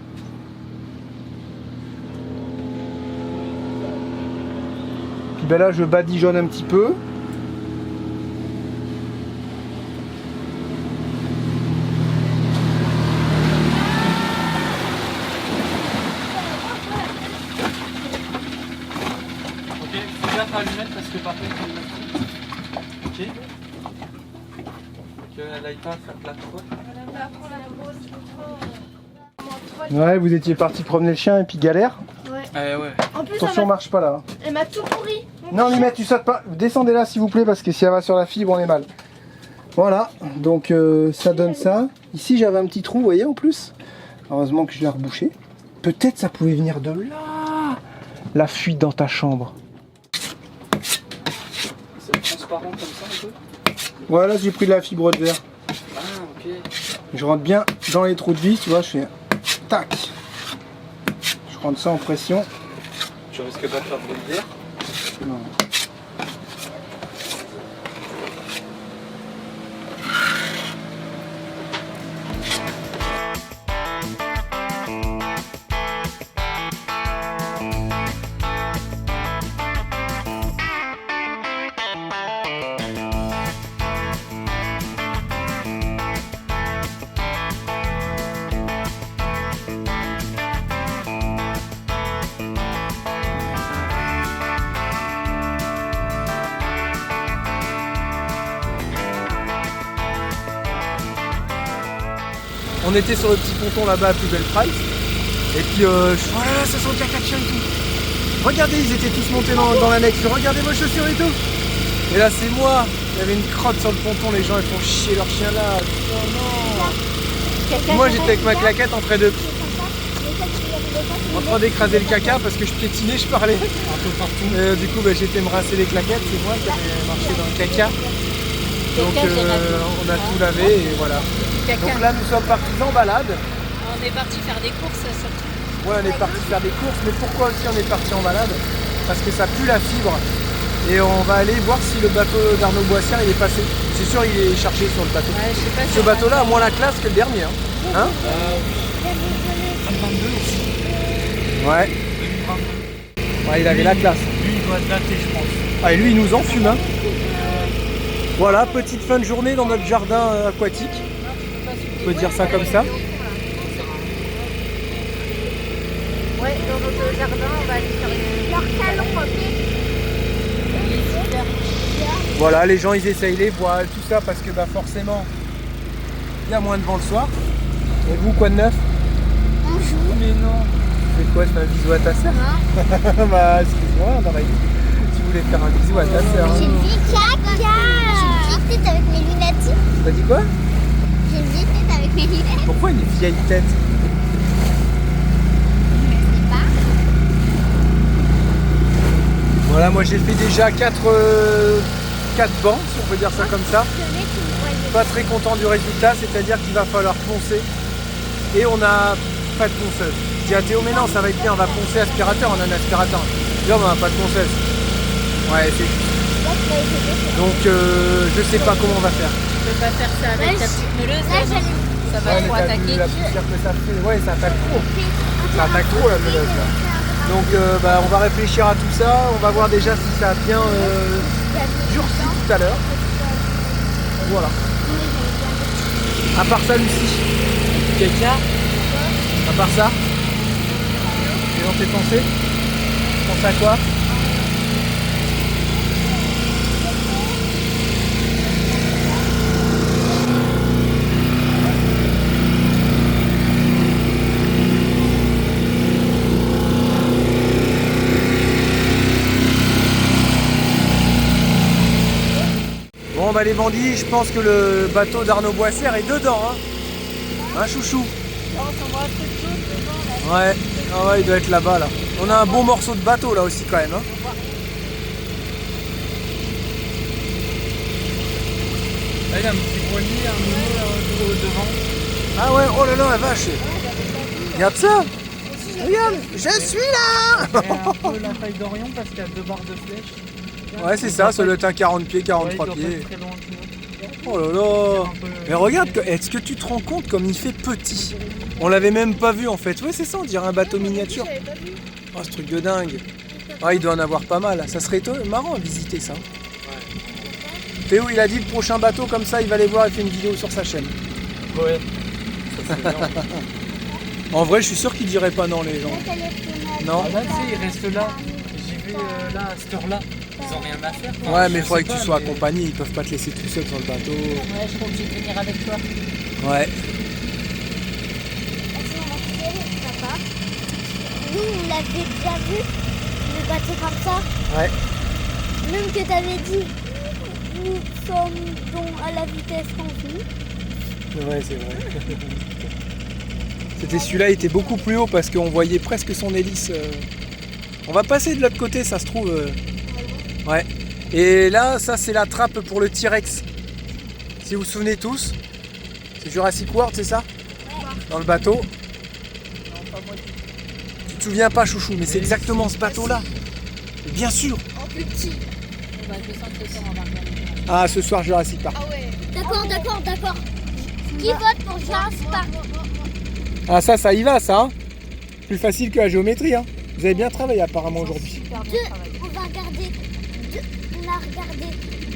Puis ben là, je badigeonne un petit peu. Parce que par contre, ok. Qu'elle aille pas faire de la trop. Ouais, vous étiez parti promener le chien et puis galère. Ouais. Ouais. En plus, Attention, marche pas là. elle m'a tout pourri. Non, Limette, tu sautes pas. Descendez là s'il vous plaît parce que si elle va sur la fibre, on est mal. Voilà, donc ça donne ça. Ici, j'avais un petit trou, vous voyez en plus. Heureusement que je l'ai rebouché. Peut-être ça pouvait venir de là. La fuite dans ta chambre. C'est transparent comme ça un peu. Voilà, j'ai pris de la fibre de verre. Ah, ok. Je rentre bien dans les trous de vis, tu vois, je fais tac. Je rentre ça en pression. Tu risques pas de faire de verre. Non. On était sur le petit ponton là-bas à Plus Belle Price. Et puis je suis voilà, ça sent le caca-chien et tout. Regardez, ils étaient tous montés dans l'annexe. Regardez vos chaussures et tout. Et là c'est moi. Il y avait une crotte sur le ponton, les gens ils font chier leur chien là. Oh non. Moi j'étais avec ma claquette en train d'écraser le caca parce que je piétinais, je parlais. Un peu partout. Du coup j'étais me rasser les claquettes, c'est moi qui avais marché dans le caca. Donc on a tout lavé et voilà. Donc là nous sommes partis en balade. On est parti faire des courses surtout. Ouais, on est parti faire des courses, mais pourquoi aussi on est parti en balade? Parce que ça pue la fibre. Et on va aller voir si le bateau d'Arnaud Boissière il est passé. C'est sûr il est chargé sur le bateau. Ouais, je sais pas Ce bateau-là a moins la classe que le dernier. Hein, ouais. Ouais, il avait la classe. Lui, il doit dater, je pense. Ah, et lui, il nous enfume. Hein. Voilà, petite fin de journée dans notre jardin aquatique. On peut dire ça comme ça. Ouais, dans notre jardin, on va aller faire leur salon. Voilà, les gens, ils essayent les voiles, tout ça, parce que forcément, il y a moins de vent le soir. Et vous, quoi de neuf? On joue. Mais non. Tu fais quoi? Tu fais un bisou à ta sœur? Bah, excuse-moi, on aurait dit. Tu voulais faire un bisou à ta sœur. J'ai une vieille caca. J'ai une vieille tête avec mes lunettes. T'as dit quoi? J'ai une vieille tête avec mes lunettes. Pourquoi une vieille tête? Voilà, moi j'ai fait déjà 4 bancs, si on peut dire ça comme ça. Pas très content du résultat, c'est-à-dire qu'il va falloir poncer. Et on n'a pas de ponceuse. Je dis à Théo, mais non, ça va être bien, on va poncer aspirateur, on a un aspirateur. Là, on n'a pas de ponceuse. Ouais, c'est juste. Donc, je sais pas comment on va faire. Tu peux pas faire ça avec ta petite meuleuse, Là, non? Ça va trop attaquer. La poussière que ça fait, ouais, ça attaque trop. Ça attaque trop la meuleuse là. Donc on va réfléchir à tout ça, on va voir déjà si ça a bien durci tout à l'heure. Voilà. À part ça, Lucie, Quelqu'un? à part ça, et dans tes pensées, tu penses à quoi? Bon bah les bandits, je pense que le bateau d'Arnaud Boissière est dedans, hein. Hein, chouchou? Ouais, ah ouais, il doit être là-bas là. On a un beau morceau de bateau là aussi quand même, hein. Là, il y a un petit poignet, un nouveau là, devant. Ah ouais, oh là là, la vache. Regarde ça. Regarde, je suis là. Et un peu la taille d'Orion parce qu'il y a 2 barres de flèche. Ouais, c'est ça, ça doit être un 40 pieds, 43 pieds. Oh là là. Mais regarde, est-ce que tu te rends compte comme il fait petit? On l'avait même pas vu en fait. Ouais, c'est ça, on dirait un bateau miniature. Oh, ce truc de dingue. Ah, il doit en avoir pas mal. Ça serait marrant à visiter ça. Théo, il a dit le prochain bateau comme ça, il va aller voir et faire une vidéo sur sa chaîne. Ouais. Ça, c'est bien. En vrai, je suis sûr qu'il dirait pas non, les gens. Non? Ah, là, tu sais, il reste là. J'y vais là, à cette heure-là. Ils ont rien à faire. Enfin, Ouais, mais il je faudrait sais que tu pas, sois mais- accompagné, ils peuvent pas te laisser tout seul sur le bateau. Ouais, je suis obligée de venir avec toi. Ouais. Papa, nous on l'avait déjà vu, le bateau comme ça. Ouais. Même que t'avais dit, nous sommes donc à la vitesse convenue. Ouais, c'est vrai. C'était celui-là, il était beaucoup plus haut parce qu'on voyait presque son hélice. On va passer de l'autre côté, ça se trouve. Ouais. Et là, ça c'est la trappe pour le T-Rex. Si vous vous souvenez tous, c'est Jurassic World, c'est ça? Dans le bateau. Tu te souviens pas, chouchou, mais c'est exactement ce bateau-là. Bien sûr. En plus petit. On va descendre ce soir, on va regarder. Ah, ce soir Jurassic Park. Ah ouais. D'accord. Qui vote pour Jurassic Park? Ah, ça y va, ça. Hein. Plus facile que la géométrie. Hein. Vous avez bien travaillé apparemment aujourd'hui. On a regardé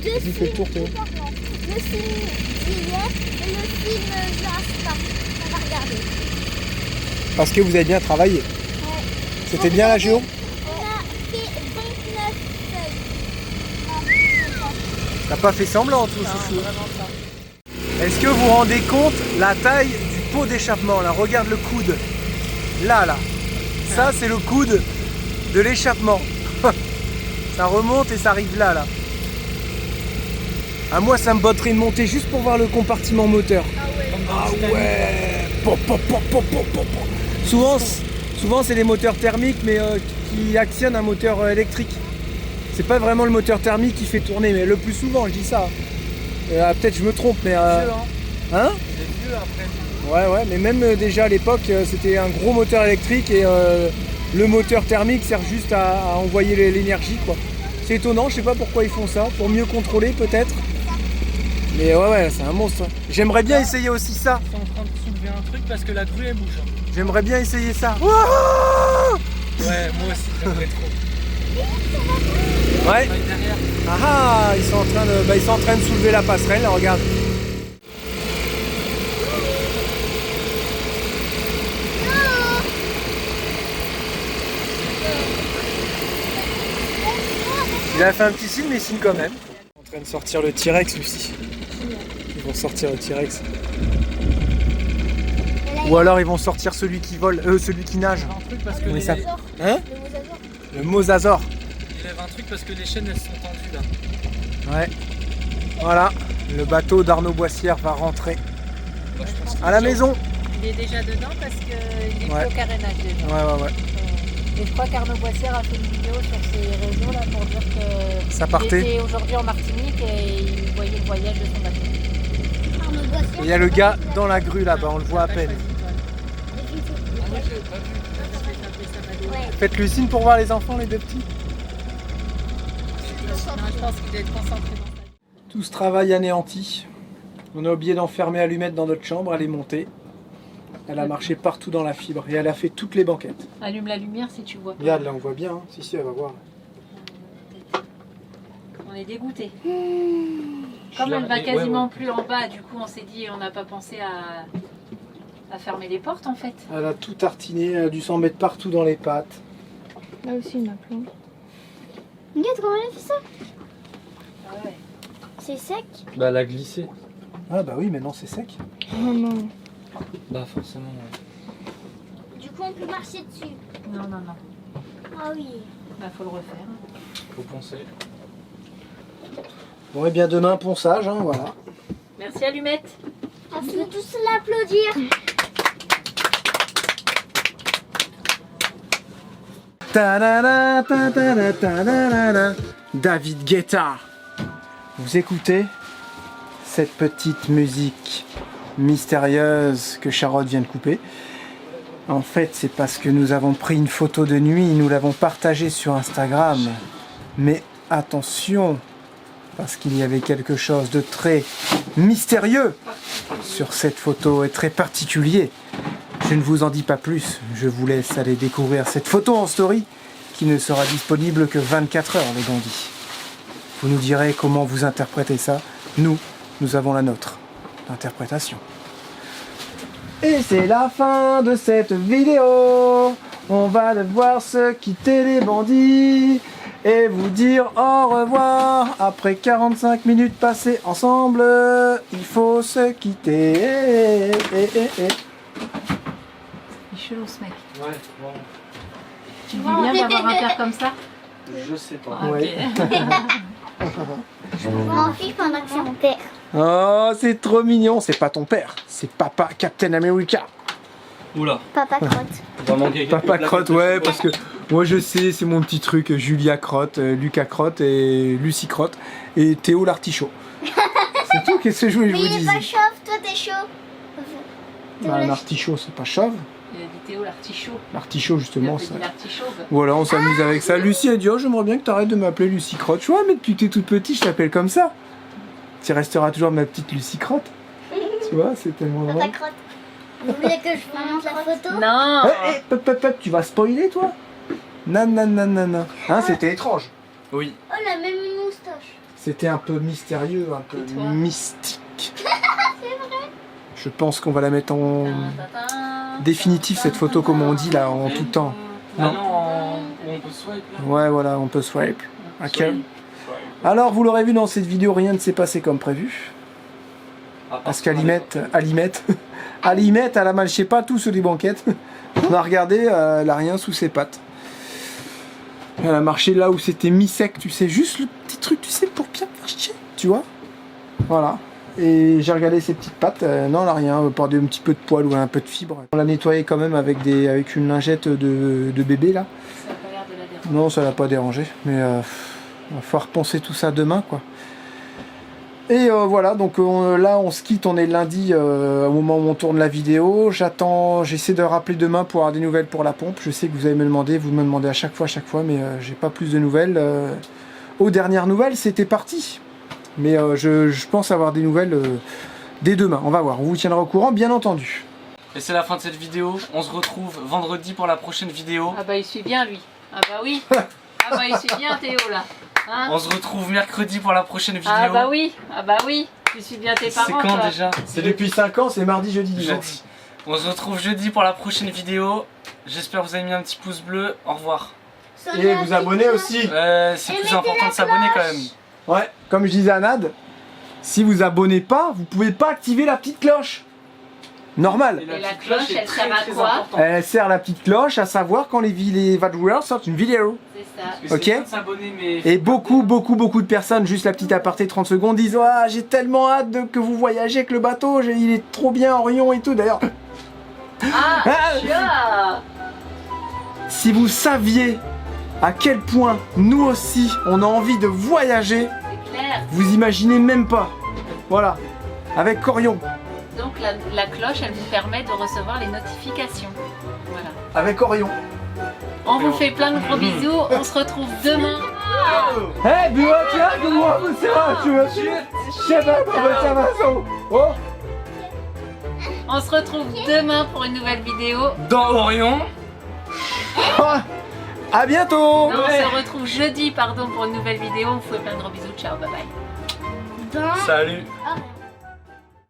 deux Vas-y, fais le tour, Théo. différents. Le film d'hier et le film Jurassic Park. On va regarder. Parce que vous avez bien travaillé. Ouais. C'était bien la géo? On a fait 29 feuilles. T'as pas fait semblant, tout chouchou. Est-ce que vous vous rendez compte la taille du pot d'échappement là? Regarde le coude. Là. Ça, c'est le coude de l'échappement. Ça remonte et ça arrive là. À moi, ça me botterait de monter juste pour voir le compartiment moteur. Ah ouais. Souvent c'est des moteurs thermiques mais qui actionnent un moteur électrique. C'est pas vraiment le moteur thermique qui fait tourner, mais le plus souvent, je dis ça. Peut-être je me trompe, mais... Hein? C'est vieux après. Ouais, mais même déjà à l'époque, c'était un gros moteur électrique et le moteur thermique sert juste à envoyer l'énergie, quoi. C'est étonnant, je sais pas pourquoi ils font ça, pour mieux contrôler peut-être. Mais ouais, c'est un monstre. J'aimerais bien essayer aussi ça. Ils sont en train de soulever un truc parce que la grue elle bouge. J'aimerais bien essayer ça. Wouhou! Ouais, moi aussi, j'aimerais trop. Ouais. Derrière. Ah, ils sont en train de soulever la passerelle, là, regarde. Il a fait un petit signe, mais il signe quand même. En train de sortir le T-Rex, Lucie. Ils vont sortir le T-Rex. Ou alors ils vont sortir celui qui vole, celui qui nage. Un truc parce que Comment il s'appelle ? Le Hein ? mosasaure. Le mosasaure. il lève un truc parce que les chaînes elles sont tendues là. Ouais. Voilà, le bateau d'Arnaud Boissière va rentrer Moi, je pense que à la maison. Il est déjà dedans parce qu'il est Ouais. plus au carénage déjà. Ouais. Et je crois qu'Arnaud Boissière a fait une vidéo sur ses réseaux là pour dire que Ça partait. il était aujourd'hui en Martinique et il voyait le voyage de son bateau. Arnaud Boissière. Il y a le gars dans la grue là-bas, on le voit à peine. Ah, moi, j'avais pas vu. Ouais. Faites-lui signe pour voir les enfants, les deux petits. Non, je pense qu'il doit être concentré dans ça. Tout ce travail anéanti. On a oublié d'enfermer Allumette dans notre chambre, elle est montée. Elle a marché partout dans la fibre et elle a fait toutes les banquettes. Allume la lumière si tu vois. Regarde, là on voit bien, hein. Si, elle va voir. On est dégoûté. Comme elle va quasiment plus en bas, du coup on s'est dit on n'a pas pensé à fermer les portes en fait. Elle a tout tartiné, elle a dû s'en mettre partout dans les pattes. Là aussi, il y en a plein. Regarde comment elle a fait ça. Ah ouais. C'est sec. Bah, elle a glissé. Ah bah oui, maintenant c'est sec. Oh non. Bah, forcément, ouais. Du coup, on peut marcher dessus. Non. Ah oui. Bah faut le refaire. Faut poncer. Bon et bien demain ponçage, hein, voilà. Merci Allumette. On peut tous l'applaudir. Ta-da-da, ta-da-da, ta-da-da-da. David Guetta. Vous écoutez cette petite musique mystérieuse que Charlotte vient de couper. En fait, c'est parce que nous avons pris une photo de nuit, nous l'avons partagée sur Instagram. Mais attention, parce qu'il y avait quelque chose de très mystérieux sur cette photo et très particulier. Je ne vous en dis pas plus, je vous laisse aller découvrir cette photo en story qui ne sera disponible que 24 heures, les bandits. Vous nous direz comment vous interprétez ça. Nous avons la nôtre d'interprétation. Et c'est la fin de cette vidéo. On va devoir se quitter les bandits et vous dire au revoir. Après 45 minutes passées ensemble, il faut se quitter. Il est chelou ce mec. Ouais, bon. Tu vis bien d'avoir un père comme ça? Je sais pas. Ah, ok. Ouais. Je m'en fiche pendant que c'est mon père. Oh, c'est trop mignon. C'est pas ton père, c'est papa Captain America. Oula, Papa crotte. on va manquer Papa Crotte, ouais, parce que moi je sais, c'est mon petit truc. Julia Crotte, Lucas Crotte et Lucie Crotte et Théo l'artichaut. C'est tout, qu'est-ce que je voulais que Mais je vous il est dise? pas chauve, toi t'es chaud. Bah, un artichaut, c'est pas chauve. Il a dit Théo l'artichaut. L'artichaut, Il a justement, dit ça. l'artichauve. Voilà, on s'amuse avec ça. Lucie a dit, oh, j'aimerais bien que t'arrêtes de m'appeler Lucie Crotte. Je vois, mais depuis que t'es toute petite, je t'appelle comme ça. Tu resteras toujours ma petite Lucie Crotte. Tu vois, c'est tellement Papa drôle. crotte. Vous voulez que je vous montre la photo? Non. Tu vas spoiler, toi? Non. Hein, c'était étrange. Oui. Oh, elle a même une moustache. C'était un peu mystérieux, un peu Et toi mystique. Je pense qu'on va la mettre en définitif, cette photo, comme on dit là, en tout temps. Ah non, on peut swipe là. Ouais, voilà, on peut swipe. Ok. Swipe. Alors, vous l'aurez vu dans cette vidéo, rien ne s'est passé comme prévu. Parce qu'Alimette, elle a mal, je sais pas, tout sur les banquettes. On a regardé, elle a rien sous ses pattes. Elle a marché là où c'était mi-sec, tu sais, juste le petit truc, tu sais, pour bien marcher, tu vois. Voilà. Et j'ai regardé ses petites pattes. Non, elle n'a rien, par un petit peu de poils ou un peu de fibre. On l'a nettoyé quand même avec une lingette de bébé là. Ça n'a pas l'air de la déranger. Non, ça l'a pas dérangé. Mais on va falloir penser tout ça demain quoi. Et voilà, donc là on se quitte, on est lundi au moment où on tourne la vidéo. J'essaie de rappeler demain pour avoir des nouvelles pour la pompe. Je sais que vous allez me demander, vous me demandez à chaque fois, mais j'ai pas plus de nouvelles. Aux dernières nouvelles, c'était parti. Mais je pense avoir des nouvelles dès demain, on va voir. On vous tiendra au courant, bien entendu. Et c'est la fin de cette vidéo. On se retrouve vendredi pour la prochaine vidéo. Ah bah il suit bien lui. Ah bah oui. Ah bah il suit bien Théo là. Hein? On se retrouve mercredi pour la prochaine vidéo. Ah bah oui, tu suis bien tes parents. C'est quand toi. déjà? C'est depuis 5 ans, c'est mardi, jeudi, dimanche. Jeudi. On se retrouve jeudi pour la prochaine vidéo. J'espère que vous avez mis un petit pouce bleu. Au revoir. Et vous abonnez aussi. C'est plus important de s'abonner quand même. Ouais, comme je disais à Nad, si vous abonnez pas, vous pouvez pas activer la petite cloche. Normal. Et la cloche, elle sert à quoi? Elle sert la petite cloche à savoir quand les viewers sortent une vidéo. C'est ça. Parce que c'est Ok. bien de s'abonner, mais... Et beaucoup de personnes, juste la petite aparté 30 secondes, disent ah, j'ai tellement hâte que vous voyagez avec le bateau, il est trop bien Orion et tout. D'ailleurs, Ah, chat. si vous saviez à quel point nous aussi on a envie de voyager, C'est clair. vous imaginez même pas. Voilà, avec Orion, Donc la cloche, elle vous permet de recevoir les notifications. Voilà. avec Orion. On vous fait plein de gros bisous. On se retrouve demain. Hey, Bua, tu as de moi, tu me suis. Je sais pas comment ça va, oh. On se retrouve demain pour une nouvelle vidéo. Dans Orion. Ah, à bientôt. Non, on se retrouve jeudi, pardon, pour une nouvelle vidéo. On vous fait plein de gros bisous. Ciao, bye bye. Salut. Ah.